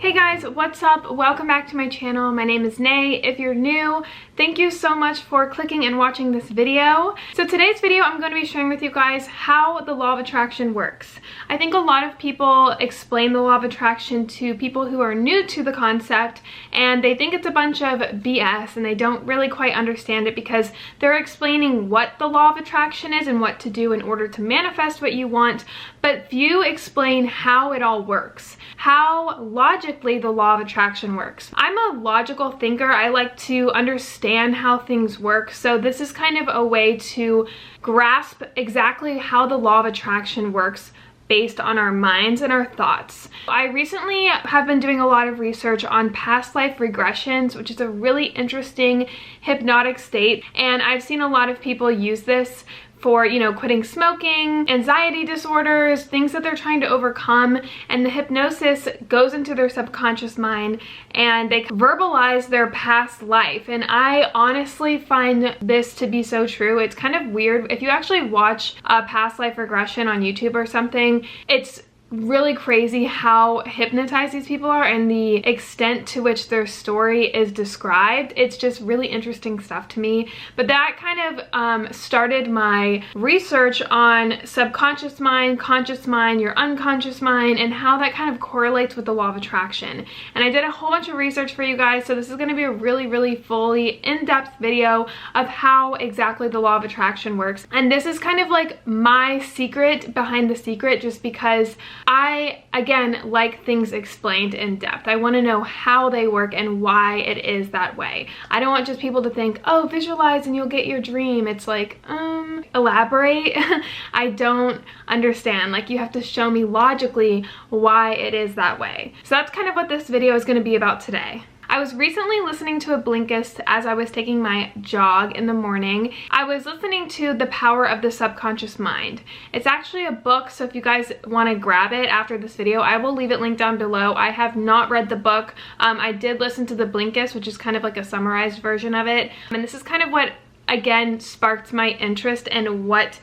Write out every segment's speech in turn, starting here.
Hey guys, what's up? Welcome back to my channel. My name is Renee. If you're new, thank you so much for clicking and watching this video. So today's video, I'm going to be sharing with you guys how the law of attraction works. I think a lot of people explain the law of attraction to people who are new to the concept, and they think it's a bunch of BS and they don't really quite understand it because they're explaining what the law of attraction is and what to do in order to manifest what you want, but few explain how it all works, how logically the law of attraction works. I'm a logical thinker. I like to understand how things work, so this is kind of a way to grasp exactly how the law of attraction works based on our minds and our thoughts. I recently have been doing a lot of research on past life regressions, which is a really interesting hypnotic state, and I've seen a lot of people use this for, quitting smoking, anxiety disorders, things that they're trying to overcome, and the hypnosis goes into their subconscious mind and they verbalize their past life. And I honestly find this to be so true. It's kind of weird. If you actually watch a past life regression on YouTube or something, it's really crazy how hypnotized these people are and the extent to which their story is described. It's just really interesting stuff to me. But that kind of started my research on subconscious mind, conscious mind, your unconscious mind, and how that kind of correlates with the law of attraction. And I did a whole bunch of research for you guys, so this is going to be a really fully in-depth video of how exactly the law of attraction works. And this is kind of like my secret behind the secret, just because I, again, like things explained in depth. I want to know how they work and why it is that way. I don't want just people to think, oh, visualize and you'll get your dream. It's like, elaborate. I don't understand. Like, you have to show me logically why it is that way. So that's kind of what this video is going to be about today. I was recently listening to a Blinkist as I was taking my jog in the morning. I was listening to The Power of the Subconscious Mind. It's actually a book, so if you guys want to grab it after this video, I will leave it linked down below. I have not read the book. I did listen to the Blinkist, which is kind of like a summarized version of it. And this is kind of what, again, sparked my interest in what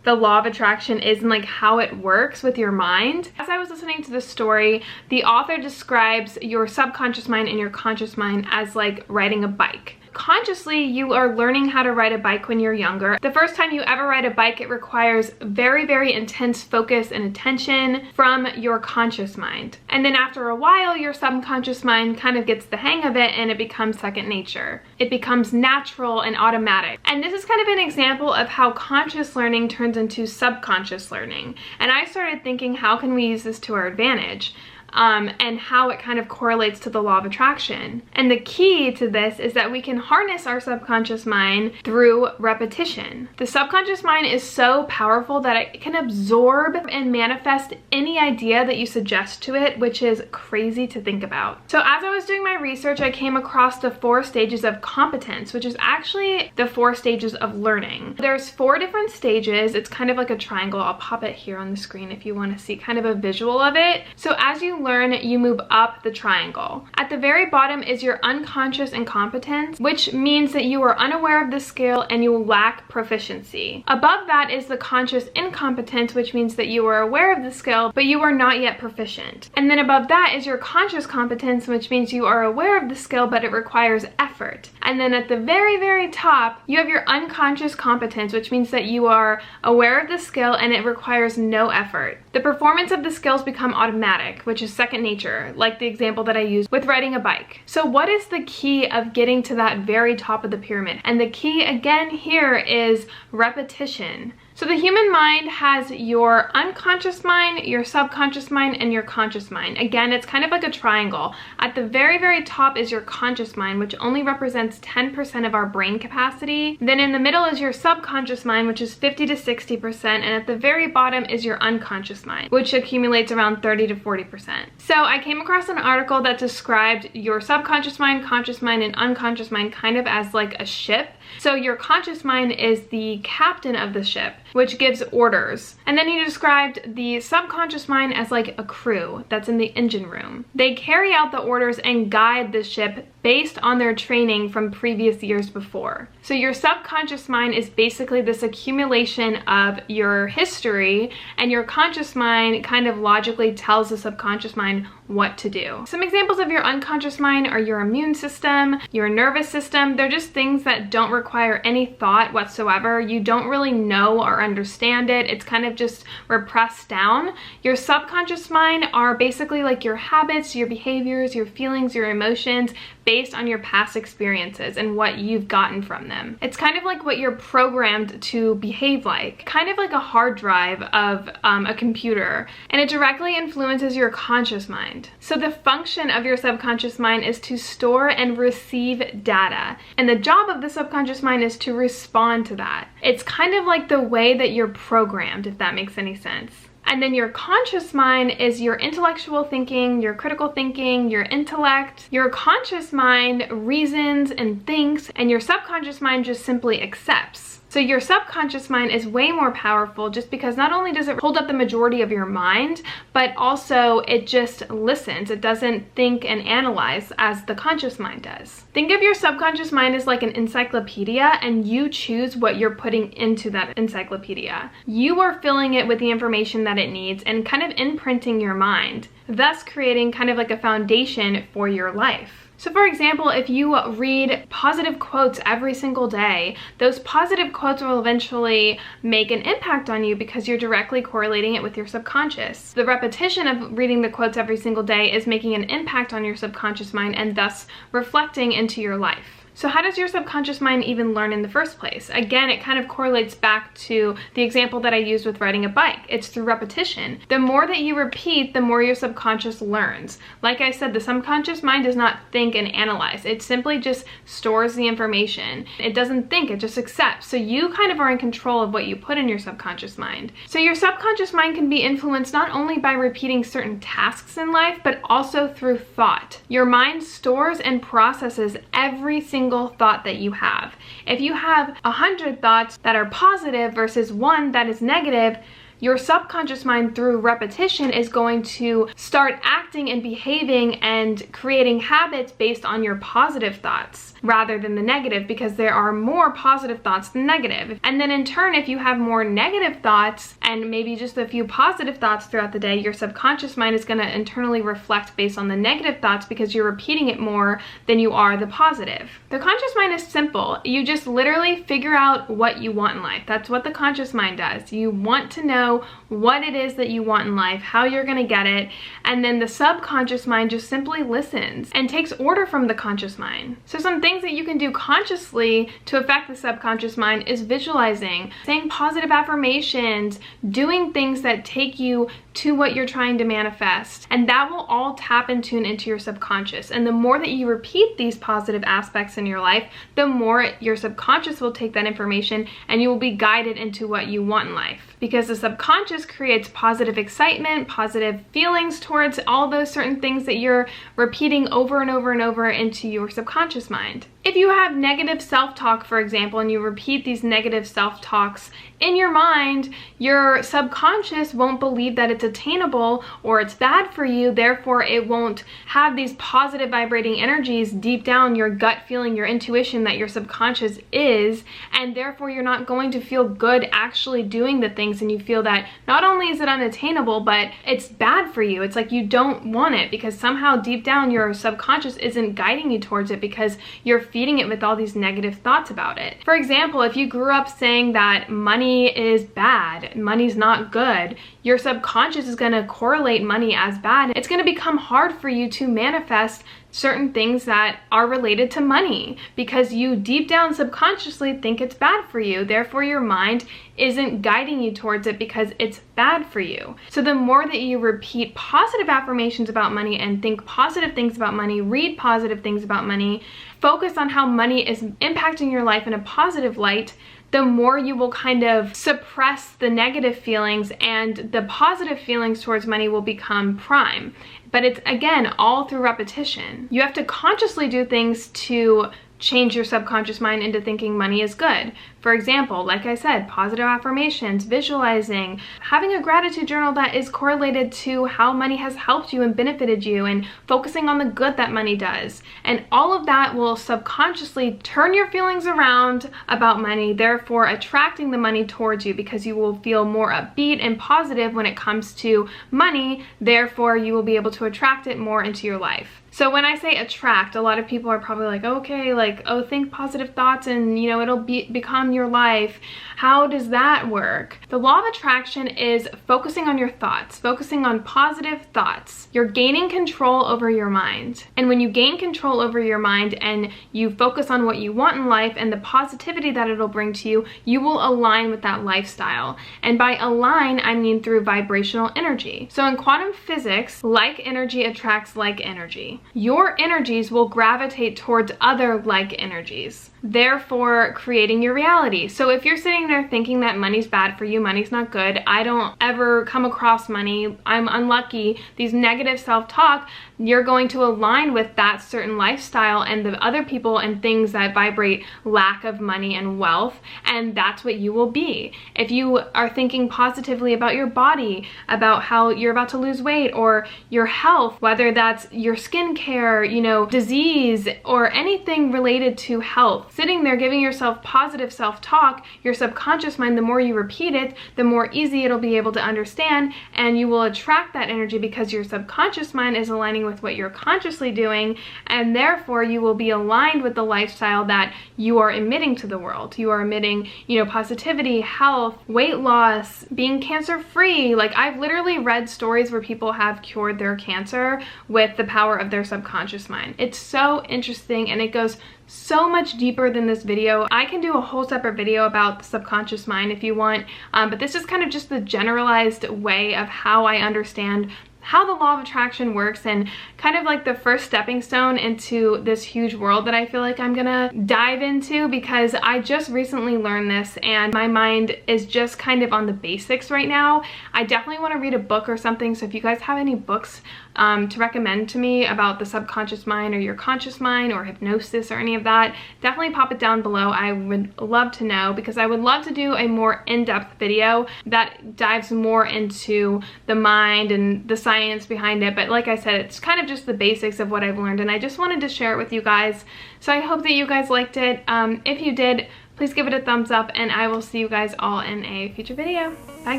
the law of attraction is and like how it works with your mind. As I was listening to this story, the author describes your subconscious mind and your conscious mind as like riding a bike. Consciously, you are learning how to ride a bike when you're younger. The first time you ever ride a bike, it requires very intense focus and attention from your conscious mind. And then after a while, your subconscious mind kind of gets the hang of it and it becomes second nature. It becomes natural and automatic. And this is kind of an example of how conscious learning turns into subconscious learning. And I started thinking, how can we use this to our advantage? And how it kind of correlates to the law of attraction. And the key to this is that we can harness our subconscious mind through repetition. The subconscious mind is so powerful that it can absorb and manifest any idea that you suggest to it, which is crazy to think about. So as I was doing my research, I came across the 4 stages of competence, which is actually the 4 stages of learning. There's 4 different stages. It's kind of like a triangle. I'll pop it here on the screen if you want to see kind of a visual of it. So as you learn, you move up the triangle. At the very bottom is your unconscious incompetence, which means that you are unaware of the skill and you lack proficiency. Above that is the conscious incompetence, which means that you are aware of the skill, but you are not yet proficient. And then above that is your conscious competence, which means you are aware of the skill, but it requires effort. And then at the very top, you have your unconscious competence, which means that you are aware of the skill and it requires no effort. The performance of the skills become automatic, which is second nature, like the example that I used with riding a bike. So what is the key of getting to that very top of the pyramid? And the key again here is repetition. So the human mind has your unconscious mind, your subconscious mind, and your conscious mind. Again, it's kind of like a triangle. At the very top is your conscious mind, which only represents 10% of our brain capacity. Then in the middle is your subconscious mind, which is 50 to 60%. And at the very bottom is your unconscious mind, which accumulates around 30 to 40%. So I came across an article that described your subconscious mind, conscious mind, and unconscious mind kind of as like a ship. So your conscious mind is the captain of the ship, which gives orders. And then he described the subconscious mind as like a crew that's in the engine room. They carry out the orders and guide the ship based on their training from previous years before. So your subconscious mind is basically this accumulation of your history, and your conscious mind kind of logically tells the subconscious mind what to do. Some examples of your unconscious mind are your immune system, your nervous system. They're just things that don't require any thought whatsoever. You don't really know or understand it. It's kind of just repressed down. Your subconscious mind are basically like your habits, your behaviors, your feelings, your emotions, based on your past experiences and what you've gotten from them. It's kind of like what you're programmed to behave like, kind of like a hard drive of a computer, and it directly influences your conscious mind. So the function of your subconscious mind is to store and receive data, and the job of the subconscious mind is to respond to that. It's kind of like the way that you're programmed, if that makes any sense. And then your conscious mind is your intellectual thinking, your critical thinking, your intellect. Your conscious mind reasons and thinks, and your subconscious mind just simply accepts. So your subconscious mind is way more powerful just because not only does it hold up the majority of your mind, but also it just listens. It doesn't think and analyze as the conscious mind does. Think of your subconscious mind as like an encyclopedia, and you choose what you're putting into that encyclopedia. You are filling it with the information that it needs and kind of imprinting your mind, thus creating kind of like a foundation for your life. So for example, if you read positive quotes every single day, those positive quotes will eventually make an impact on you because you're directly correlating it with your subconscious. The repetition of reading the quotes every single day is making an impact on your subconscious mind and thus reflecting into your life. So how does your subconscious mind even learn in the first place? Again, it kind of correlates back to the example that I used with riding a bike. It's through repetition. The more that you repeat, the more your subconscious learns. Like I said, the subconscious mind does not think and analyze. It simply just stores the information. It doesn't think, it just accepts. So you kind of are in control of what you put in your subconscious mind. So your subconscious mind can be influenced not only by repeating certain tasks in life, but also through thought. Your mind stores and processes every single thought that you have. If you have 100 thoughts that are positive versus one that is negative, your subconscious mind through repetition is going to start acting and behaving and creating habits based on your positive thoughts rather than the negative, because there are more positive thoughts than negative. And then in turn, if you have more negative thoughts and maybe just a few positive thoughts throughout the day, your subconscious mind is going to internally reflect based on the negative thoughts because you're repeating it more than you are the positive. The conscious mind is simple. You just literally figure out what you want in life. That's what the conscious mind does. You want to know what it is that you want in life, how you're going to get it, and then the subconscious mind just simply listens and takes order from the conscious mind. So some things that you can do consciously to affect the subconscious mind is visualizing, saying positive affirmations, doing things that take you to what you're trying to manifest, and that will all tap and tune into your subconscious. And the more that you repeat these positive aspects in your life, the more your subconscious will take that information and you will be guided into what you want in life, because the subconscious creates positive excitement, positive feelings towards all those certain things that you're repeating over and over and over into your subconscious mind. If you have negative self-talk, for example, and you repeat these negative self-talks in your mind, your subconscious won't believe that it's attainable or it's bad for you. Therefore, it won't have these positive vibrating energies deep down your gut feeling, your intuition that your subconscious is, and therefore you're not going to feel good actually doing the things, and you feel that not only is it unattainable, but it's bad for you. It's like you don't want it because somehow deep down your subconscious isn't guiding you towards it because you're feeding it with all these negative thoughts about it. For example, if you grew up saying that money is bad, money's not good, your subconscious is going to correlate money as bad. It's going to become hard for you to manifest certain things that are related to money because you deep down subconsciously think it's bad for you. Therefore, your mind isn't guiding you towards it because it's bad for you. So the more that you repeat positive affirmations about money and think positive things about money, read positive things about money, focus on how money is impacting your life in a positive light, the more you will kind of suppress the negative feelings and the positive feelings towards money will become prime. But it's, again, all through repetition. You have to consciously do things to change your subconscious mind into thinking money is good. For example, like I said, positive affirmations, visualizing, having a gratitude journal that is correlated to how money has helped you and benefited you, and focusing on the good that money does. And all of that will subconsciously turn your feelings around about money, therefore attracting the money towards you, because you will feel more upbeat and positive when it comes to money, therefore you will be able to attract it more into your life. So when I say attract, a lot of people are probably like, okay, like, oh, think positive thoughts and, you know, it'll become your life. How does that work? The law of attraction is focusing on your thoughts, focusing on positive thoughts. You're gaining control over your mind. And when you gain control over your mind and you focus on what you want in life and the positivity that it'll bring to you, you will align with that lifestyle. And by align, I mean through vibrational energy. So in quantum physics, like energy attracts like energy. Your energies will gravitate towards other like energies, therefore creating your reality. So if you're sitting there thinking that money's bad for you, money's not good, I don't ever come across money, I'm unlucky, these negative self-talk, you're going to align with that certain lifestyle and the other people and things that vibrate lack of money and wealth, and that's what you will be. If you are thinking positively about your body, about how you're about to lose weight, or your health, whether that's your skincare, you know, disease, or anything related to health, sitting there giving yourself positive self-talk, your subconscious mind, the more you repeat it, the more easy it'll be able to understand, and you will attract that energy because your subconscious mind is aligning with what you're consciously doing, and therefore you will be aligned with the lifestyle that you are emitting to the world. You are emitting, you know, positivity, health, weight loss, being cancer-free. Like, I've literally read stories where people have cured their cancer with the power of their subconscious mind. It's so interesting, and it goes so much deeper than this video. I can do a whole separate video about the subconscious mind if you want, but this is kind of just the generalized way of how I understand how the law of attraction works, and kind of like the first stepping stone into this huge world that I feel like I'm gonna dive into, because I just recently learned this and my mind is just kind of on the basics right now. I definitely want to read a book or something, so if you guys have any books to recommend to me about the subconscious mind or your conscious mind or hypnosis or any of that, definitely pop it down below. I would love to know, because I would love to do a more in-depth video that dives more into the mind and the science behind it. But like I said, it's kind of just the basics of what I've learned, and I just wanted to share it with you guys. So I hope that you guys liked it. If you did, please give it a thumbs up, and I will see you guys all in a future video. Bye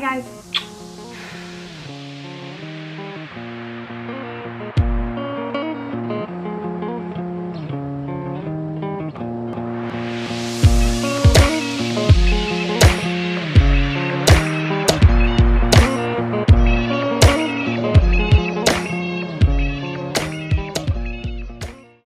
guys.